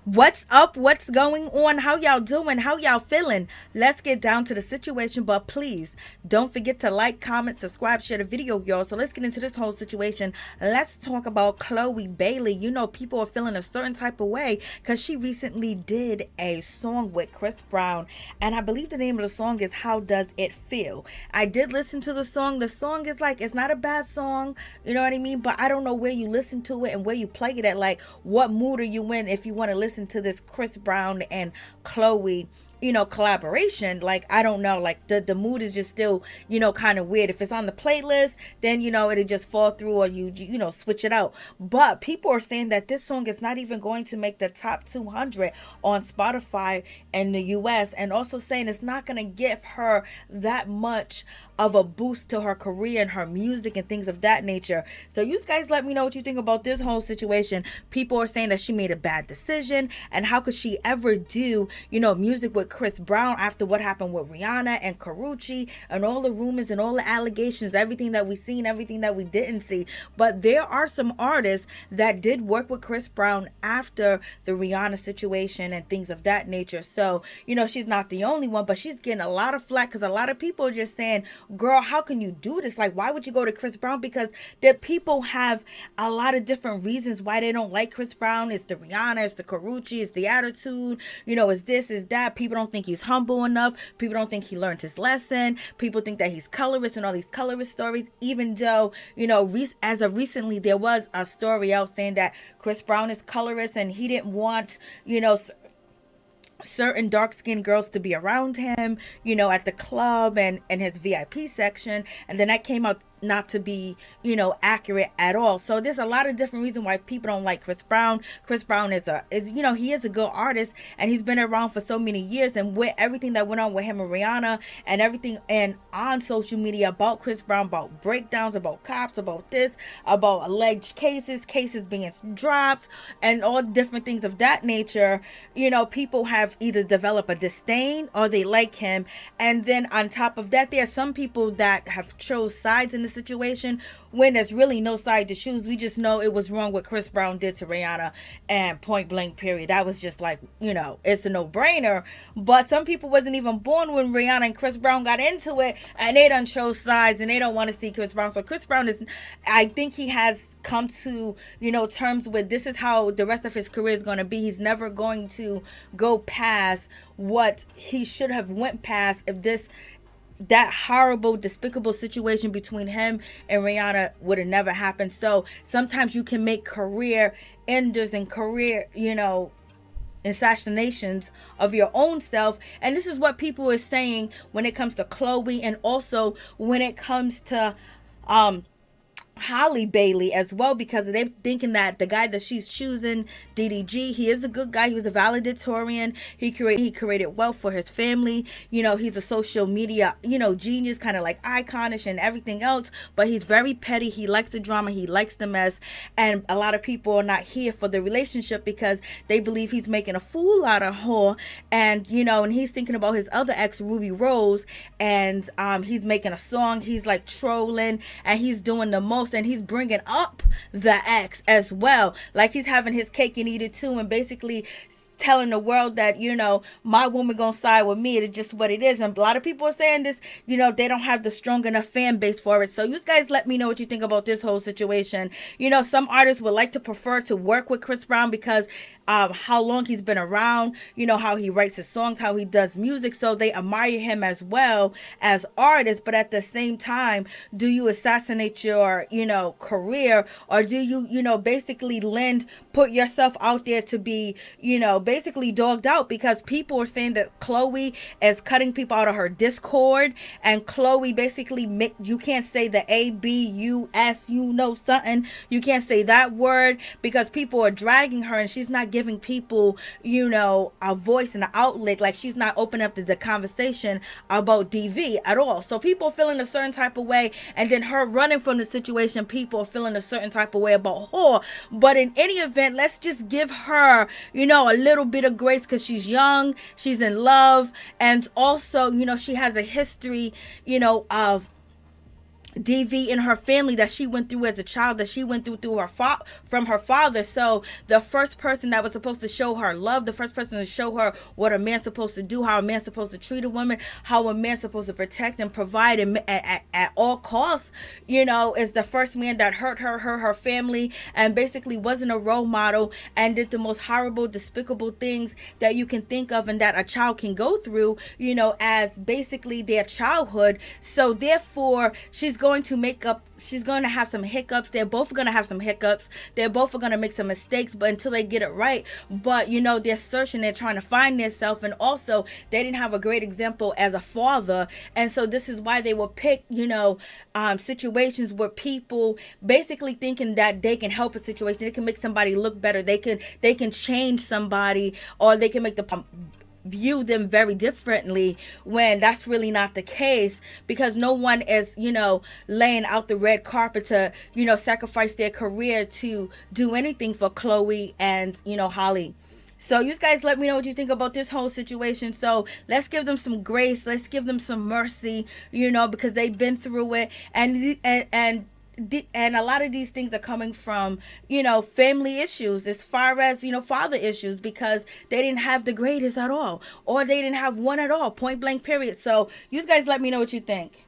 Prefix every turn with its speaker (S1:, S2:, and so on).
S1: What's up? What's going on? How y'all doing? How y'all feeling? Let's get down to the situation, but please don't forget to like, comment, subscribe, share the video, y'all. So let's get into this whole situation. Let's talk about Chloe Bailey. You know, people are feeling a certain type of way because she recently did a song with Chris Brown, and I believe the name of the song is How Does It Feel? I did listen to the song. The song is like, it's not a bad song, you know what I mean? But I don't know where you listen to it and where you play it at. Like, what mood are you in if you want to listen to this Chris Brown and Chloe, collaboration? Like, I don't know, like the mood is just still, kind of weird. If it's on the playlist, then it'll just fall through, or you switch it out. But people are saying that this song is not even going to make the top 200 on Spotify in the US, and also saying it's not going to give her that much of a boost to her career and her music and things of that nature. So you guys let me know what you think about this whole situation. People are saying that she made a bad decision, and how could she ever do, music with Chris Brown after what happened with Rihanna and Karuchi and all the rumors and all the allegations, everything that we seen, everything that we didn't see. But there are some artists that did work with Chris Brown after the Rihanna situation and things of that nature. So, she's not the only one, but she's getting a lot of flack because a lot of people are just saying, girl, how can you do this? Like, why would you go to Chris Brown? Because the people have a lot of different reasons why they don't like Chris Brown. It's the Rihanna, it's the Karuchi, it's the attitude, it's this, it's that. People don't think he's humble enough. People don't think he learned his lesson. People think that he's colorist and all these colorist stories, even though, as of recently, there was a story out saying that Chris Brown is colorist and he didn't want, certain dark-skinned girls to be around him, at the club and his VIP section. And then that came out not to be, accurate at all. So there's a lot of different reasons why people don't like Chris Brown. Chris Brown is he is a good artist, and he's been around for so many years. And with everything that went on with him and Rihanna and everything, and on social media about Chris Brown, about breakdowns, about cops, about this, about alleged cases being dropped, and all different things of that nature, people have either developed a disdain or they like him. And then on top of that, there are some people that have chose sides in the situation when there's really no side to choose. We just know it was wrong what Chris Brown did to Rihanna, and point blank period. That was just like, it's a no-brainer. But some people wasn't even born when Rihanna and Chris Brown got into it, and they done chose sides and they don't want to see Chris Brown. So Chris Brown is, I think he has come to, terms with, this is how the rest of his career is going to be. He's never going to go past what he should have went past if that horrible, despicable situation between him and Rihanna would have never happened. So sometimes you can make career enders and career, assassinations of your own self. And this is what people are saying when it comes to Chloe, and also when it comes to Holly Bailey as well, because they're thinking that the guy that she's choosing, DDG, he is a good guy. He was a valedictorian. He created wealth for his family. He's a social media, genius, kind of like iconish and everything else, but he's very petty. He likes the drama. He likes the mess. And a lot of people are not here for the relationship because they believe he's making a fool out of her. And, and he's thinking about his other ex, Ruby Rose, and he's making a song. He's like trolling, and he's doing the most, and he's bringing up the ex as well. Like, he's having his cake and eat it too, and basically telling the world that, my woman gonna side with me. It's just what it is. And a lot of people are saying this, they don't have the strong enough fan base for it. So you guys let me know what you think about this whole situation. Some artists would like to prefer to work with Chris Brown because how long he's been around, how he writes his songs, how he does music. So they admire him as well as artists. But at the same time, do you assassinate your, career, or do you, basically put yourself out there to be, basically dogged out? Because people are saying that Chloe is cutting people out of her Discord, and Chloe basically you can't say the ABUS, something. You can't say that word because people are dragging her, and she's not giving people, a voice and an outlet. Like, she's not opening up the conversation about DV at all. So people are feeling a certain type of way, and then her running from the situation, people are feeling a certain type of way about her. But in any event, let's just give her, a little bit of grace, because she's young, she's in love, and also, she has a history, of DV in her family that she went through as a child, that she went through her from her father. So the first person that was supposed to show her love, the first person to show her what a man's supposed to do, how a man's supposed to treat a woman, how a man's supposed to protect and provide at all costs, is the first man that hurt her family, and basically wasn't a role model and did the most horrible, despicable things that you can think of and that a child can go through, as basically their childhood. So therefore, she's going to have some hiccups. They're both going to have some hiccups. They're both going to make some mistakes, but until they get it right. But, they're searching, they're trying to find themselves. And also, they didn't have a great example as a father. And so this is why they will pick, situations where people basically thinking that they can help a situation. They can make somebody look better. They can change somebody, or they can make the view them very differently, when that's really not the case, because no one is laying out the red carpet to sacrifice their career to do anything for Chloe and Holly. So you guys let me know what you think about this whole situation. So let's give them some grace, let's give them some mercy, because they've been through it, and a lot of these things are coming from family issues, as far as father issues, because they didn't have the greatest at all, or they didn't have one at all, point blank period. So you guys let me know what you think.